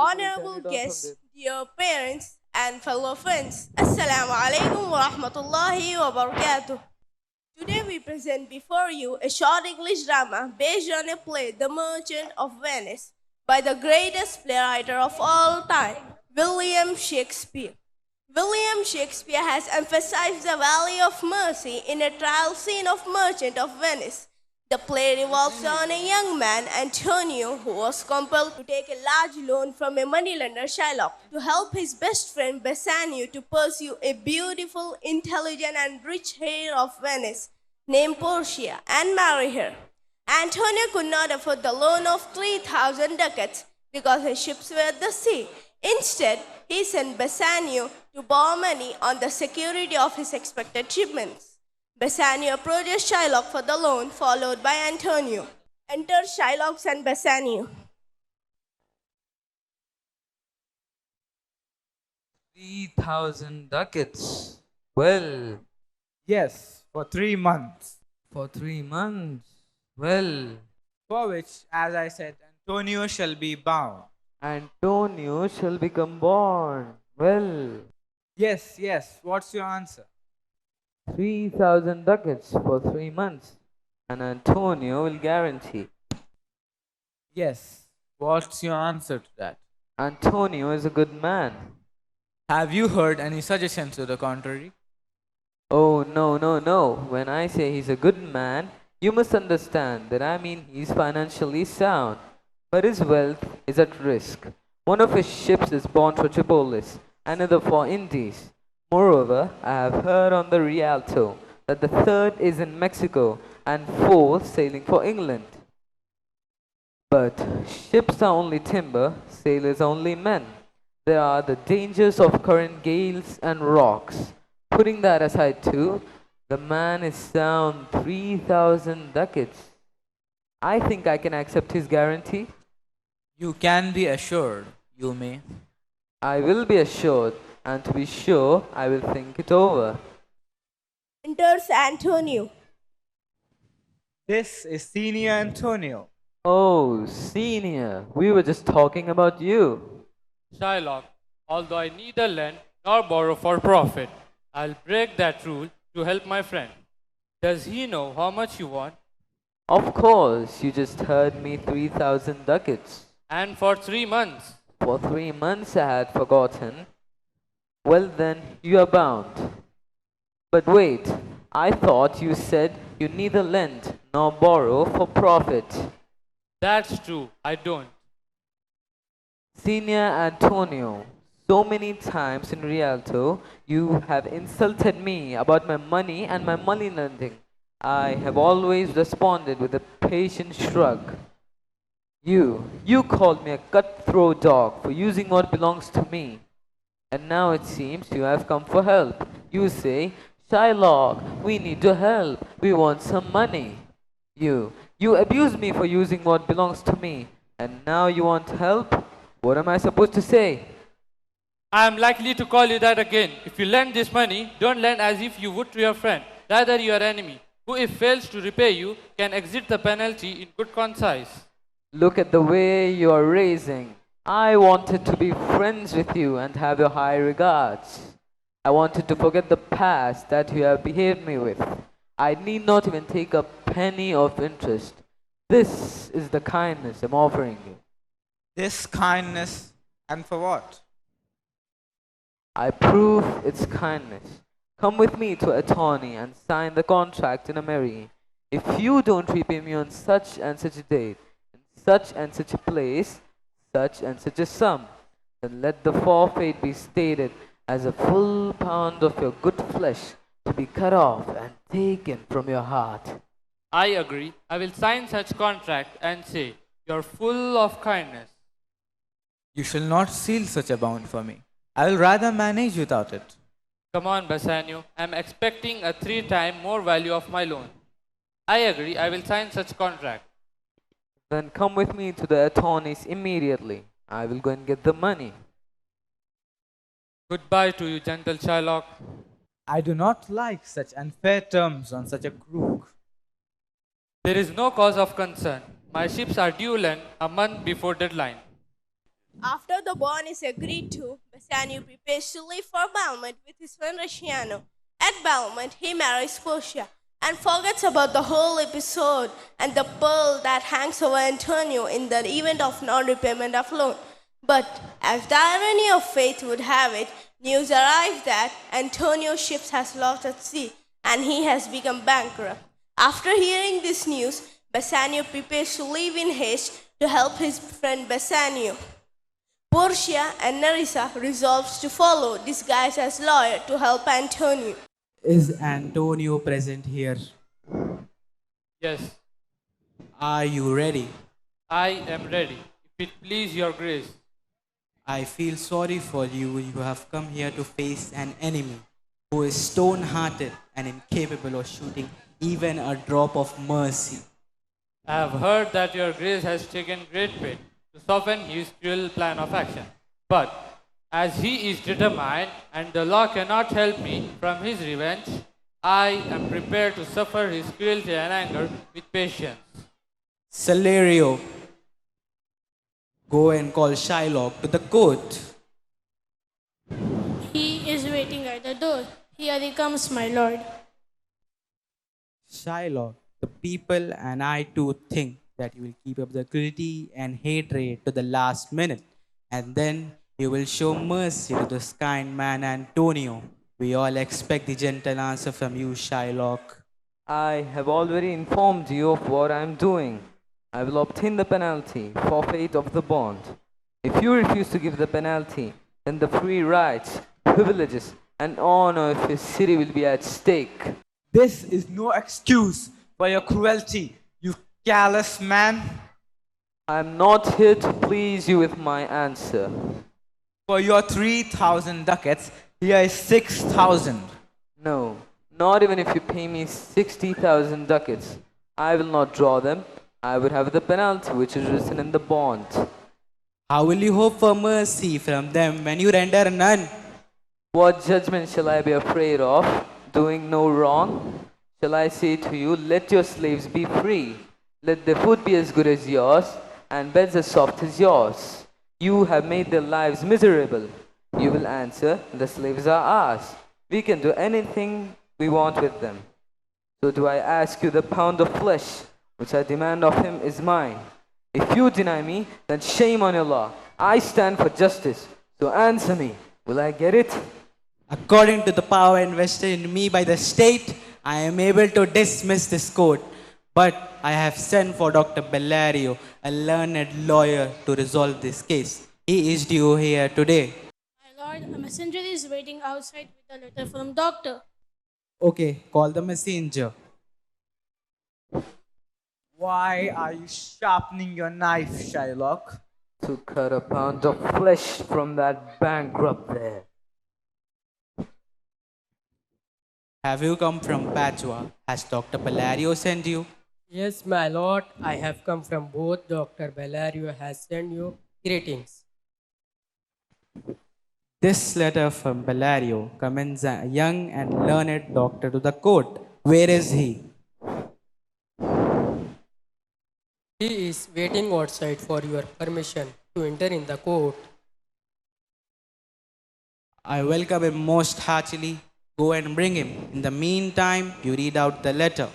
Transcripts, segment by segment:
honorable guests, dear parents, and fellow friends, Assalamu alaikum wa rahmatullahi wa barakatuh. Today we present before you a short English drama based on a play, The Merchant of Venice, by the greatest playwright of all time, William Shakespeare. William Shakespeare has emphasized the value of mercy in a trial scene of Merchant of Venice. The play revolves on a young man, Antonio, who was compelled to take a large loan from a moneylender, Shylock, to help his best friend Bassanio to pursue a beautiful, intelligent, and rich heir of Venice named Portia and marry her. Antonio could not afford the loan of 3,000 ducats because his ships were at the sea. Instead, he sent Bassanio to borrow money on the security of his expected shipments. Bassanio approaches Shylock for the loan, followed by Antonio. Enter Shylock and Bassanio. 3,000 ducats. Well, Yes, for 3 months. for 3 months. Well, For which, as I said, Antonio shall be bound. Antonio shall become born. Well, Yes, what's your answer? 3,000 ducats for 3 months. And Antonio will guarantee. Yes, what's your answer to that? Antonio is a good man. Have you heard any suggestions to the contrary? Oh, no. When I say he's a good man, you must understand that I mean he's financially sound. But his wealth is at risk. One of his ships is bound for Tripolis, another for Indies. Moreover, I have heard on the Rialto that the third is in Mexico and fourth sailing for England. But ships are only timber, sailors are only men. There are the dangers of current gales and rocks. Putting that aside too, the man is sound 3,000 ducats. I think I can accept his guarantee. You can be assured, you may. I will be assured, and to be sure, I will think it over. Enters Antonio. This is Senior Antonio. Oh, senior, we were just talking about you. Shylock, although I neither lend nor borrow for profit, I'll break that rule to help my friend. Does he know how much you want? Of course, you just heard me 3,000 ducats. And for 3 months. For 3 months I had forgotten. Well then, you are bound. But wait, I thought you said you neither lend nor borrow for profit. That's true, I don't. Senior Antonio, so many times in Rialto you have insulted me about my money and my money lending. I have always responded with a patient shrug. You called me a cutthroat dog for using what belongs to me. And now it seems you have come for help. You say, Shylock, we need your help. We want some money. You abuse me for using what belongs to me. And now you want help? What am I supposed to say? I am likely to call you that again. If you lend this money, don't lend as if you would to your friend, rather your enemy, who if fails to repay you, can exit the penalty in good conscience. Look at the way you are raising. I wanted to be friends with you and have your high regards. I wanted to forget the past that you have behaved me with. I need not even take a penny of interest. This is the kindness I'm offering you. This kindness, and for what? I prove its kindness. Come with me to attorney and sign the contract in a merry. If you don't repay me on such and such a date, in such and such a place, such and such a sum, then let the forfeit be stated as a full pound of your good flesh to be cut off and taken from your heart. I agree. I will sign such contract and say, you're full of kindness. You shall not seal such a bond for me. I will rather manage without it. Come on, Bassanio. I'm expecting a 3 times more value of my loan. I agree. I will sign such contract. Then come with me to the attorneys immediately. I will go and get the money. Goodbye to you, gentle Shylock. I do not like such unfair terms on such a crook. There is no cause of concern. My ships are due lent a month before deadline. After the bond is agreed to, Bassanio prepares to leave for Belmont with his friend Rusciano. At Belmont, he marries Portia and forgets about the whole episode and the pearl that hangs over Antonio in the event of non-repayment of loan. But as the irony of fate would have it, news arrives that Antonio's ship has lost at sea and he has become bankrupt. After hearing this news, Bassanio prepares to leave in haste to help his friend Bassanio. Portia and Nerissa resolves to follow, disguised as lawyer, to help Antonio. Is Antonio present here? Yes, Are you ready? I am ready. If it please your grace. I feel sorry for you. You have come here to face an enemy who is stone hearted and incapable of shooting even a drop of mercy. I have heard that your grace has taken great pain to soften his cruel plan of action. But as he is determined and the law cannot help me from his revenge, I am prepared to suffer his cruelty and anger with patience. Celerio, go and call Shylock to the court. He is waiting at the door. Here he comes, my lord. Shylock, the people and I too think that you will keep up the cruelty and hatred to the last minute, and then you will show mercy to this kind man Antonio. We all expect the gentle answer from you, Shylock. I have already informed you of what I am doing. I will obtain the penalty, forfeit of the bond. If you refuse to give the penalty, then the free rights, privileges, and honor of his city will be at stake. This is no excuse for your cruelty, you callous man. I am not here to please you with my answer. For your 3,000 ducats, here is 6,000. No, not even if you pay me 60,000 ducats. I will not draw them. I would have the penalty which is written in the bond. How will you hope for mercy from them when you render none? What judgment shall I be afraid of, doing no wrong? Shall I say to you, let your slaves be free, let their food be as good as yours, and beds as soft as yours? You have made their lives miserable. You will answer, the slaves are ours. We can do anything we want with them. So do I ask you, the pound of flesh which I demand of him is mine. If you deny me, then shame on your law. I stand for justice. So answer me, will I get it? According to the power invested in me by the state, I am able to dismiss this court. But I have sent for Dr. Bellario, a learned lawyer, to resolve this case. He is due here today. My lord, a messenger is waiting outside with a letter from doctor. Okay, call the messenger. Why are you sharpening your knife, Shylock? To cut a pound of flesh from that bankrupt there. Have you come from Padua? Has Dr. Bellario sent you? Yes, my lord, I have come from both. Dr. Bellario has sent you greetings. This letter from Bellario commends a young and learned doctor to the court. Where is he? He is waiting outside for your permission to enter in the court. I welcome him most heartily. Go and bring him. In the meantime, you read out the letter.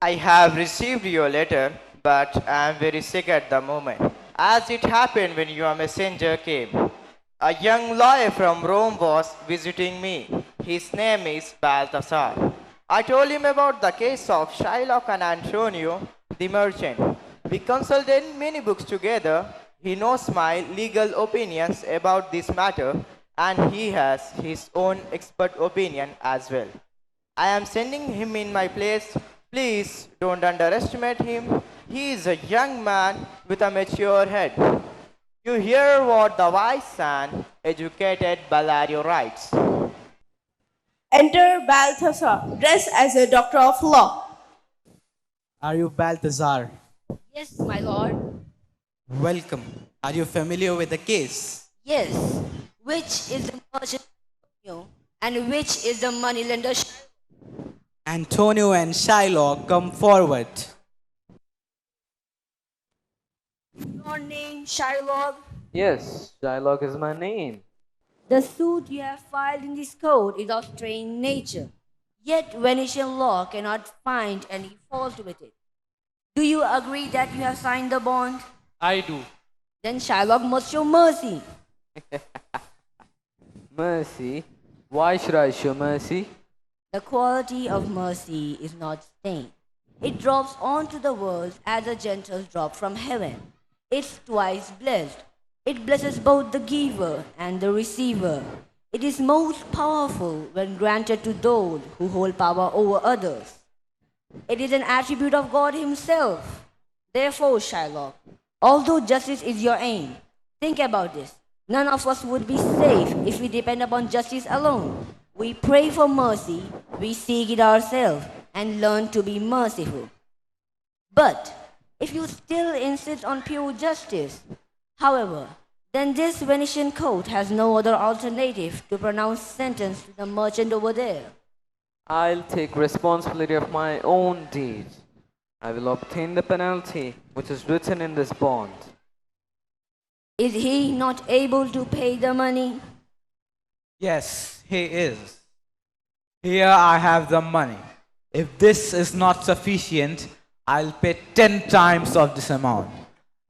I have received your letter, but I am very sick at the moment. As it happened when your messenger came, a young lawyer from Rome was visiting me. His name is Balthasar. I told him about the case of Shylock and Antonio, the merchant. We consulted many books together. He knows my legal opinions about this matter, and he has his own expert opinion as well. I am sending him in my place. Please don't underestimate him. He is a young man with a mature head. You hear what the wise and educated Bellario writes. Enter Balthasar, dressed as a doctor of law. Are you Balthazar? Yes, my lord. Welcome. Are you familiar with the case? Yes. Which is the merchant Antonio and which is the moneylender? Antonio and Shylock come forward. Your name, Shylock. Yes, Shylock is my name. The suit you have filed in this court is of strange nature. Yet Venetian law cannot find any fault with it. Do you agree that you have signed the bond? I do. Then Shylock must show mercy. Mercy? Why should I show mercy? The quality of mercy is not stained. It drops onto the world as a gentle drop from heaven. It's twice blessed. It blesses both the giver and the receiver. It is most powerful when granted to those who hold power over others. It is an attribute of God Himself. Therefore, Shylock, although justice is your aim, think about this. None of us would be safe if we depend upon justice alone. We pray for mercy, we seek it ourselves, and learn to be merciful. But if you still insist on pure justice, however, then this Venetian court has no other alternative to pronounce sentence to the merchant over there. I'll take responsibility of my own deeds. I will obtain the penalty which is written in this bond. Is he not able to pay the money? Yes, he is. Here I have the money. If this is not sufficient, I'll pay 10 times of this amount.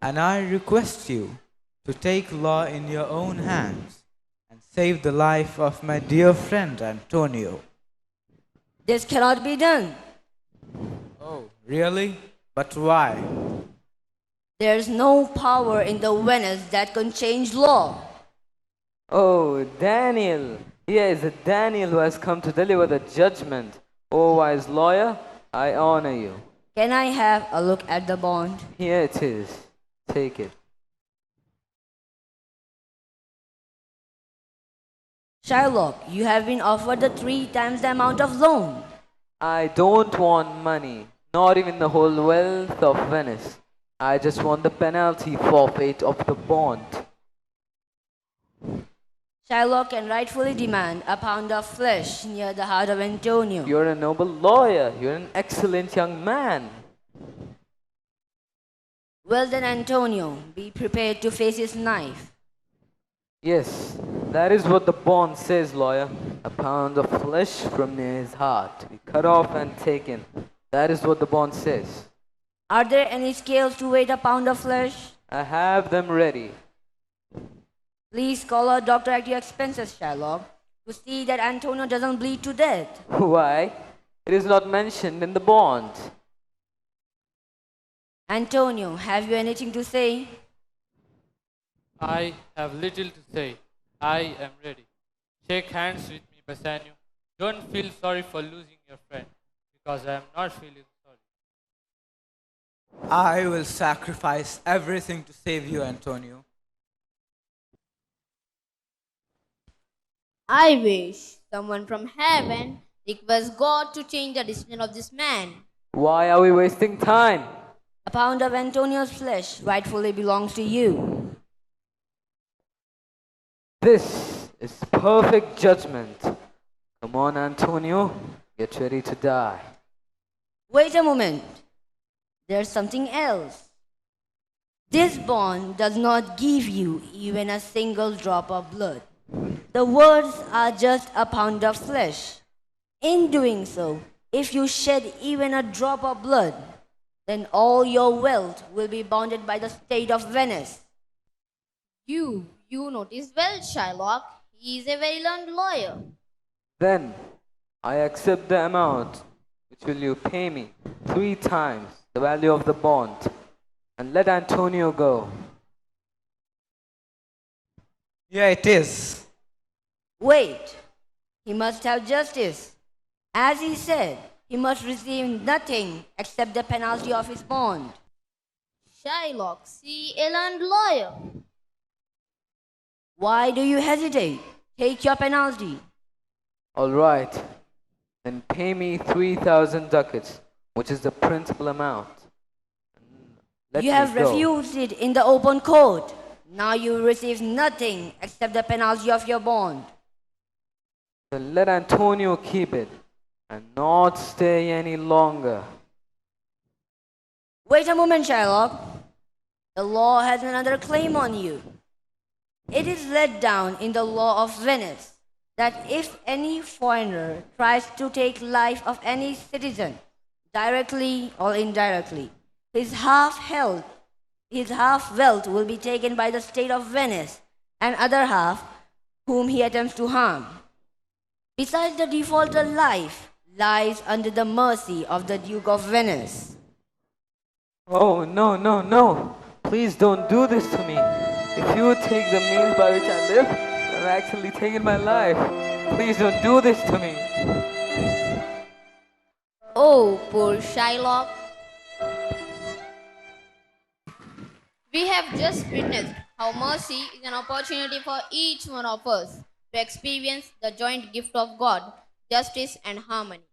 And I request you to take law in your own hands and save the life of my dear friend Antonio. This cannot be done. Oh, really? But why? There is no power in the Venice that can change law. Oh, Daniel! Yes, Daniel who has come to deliver the judgment. Oh, wise lawyer, I honor you. Can I have a look at the bond? Here it is. Take it. Shylock, you have been offered the 3 times the amount of loan. I don't want money, not even the whole wealth of Venice. I just want the penalty forfeit of the bond. Shylock can rightfully demand a pound of flesh near the heart of Antonio. You're a noble lawyer. You're an excellent young man. Well then, Antonio, be prepared to face his knife. Yes, that is what the bond says, lawyer. A pound of flesh from near his heart to be cut off and taken. That is what the bond says. Are there any scales to weigh a pound of flesh? I have them ready. Please call a doctor at your expenses, Shylock, to see that Antonio doesn't bleed to death. Why? It is not mentioned in the bond. Antonio, have you anything to say? I have little to say. I am ready. Shake hands with me, Bassanio. Don't feel sorry for losing your friend, because I am not feeling sorry. I will sacrifice everything to save you, Antonio. I wish someone from heaven requests God to change the decision of this man. Why are we wasting time? A pound of Antonio's flesh rightfully belongs to you. This is perfect judgment. Come on, Antonio. Get ready to die. Wait a moment. There's something else. This bond does not give you even a single drop of blood. The words are just a pound of flesh. In doing so, if you shed even a drop of blood, then all your wealth will be bounded by the state of Venice. You notice well, Shylock. He is a very learned lawyer. Then I accept the amount which will you pay me 3 times the value of the bond and let Antonio go. Here it is. Wait, he must have justice. As he said, he must receive nothing except the penalty of his bond. Shylock, see a learned lawyer. Why do you hesitate? Take your penalty. All right, then pay me 3,000 ducats, which is the principal amount. Let You me have go. refused it in the open court. Now you receive nothing except the penalty of your bond. Then let Antonio keep it. and not stay any longer. Wait a moment, Shylock. The law has another claim on you. It is laid down in the law of Venice that if any foreigner tries to take life of any citizen, directly or indirectly, his half wealth will be taken by the state of Venice, and other half whom he attempts to harm. Besides, the defaulter life lies under the mercy of the Duke of Venice. Oh, no, no, no. Please don't do this to me. If you would take the means by which I live, I've actually taken my life. Please don't do this to me. Oh, poor Shylock. We have just witnessed how mercy is an opportunity for each one of us to experience the joint gift of God, justice and harmony.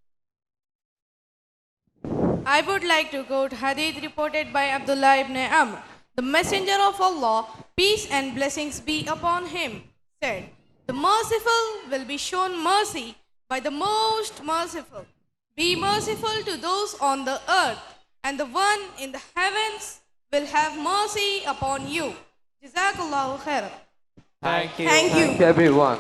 I would like to quote hadith reported by Abdullah ibn Amr. The messenger of Allah, peace and blessings be upon him, said, "The merciful will be shown mercy by the most merciful. Be merciful to those on the earth, and the one in the heavens will have mercy upon you." Jazakallahu khairan. Thank you. Thank you. Thank you, everyone.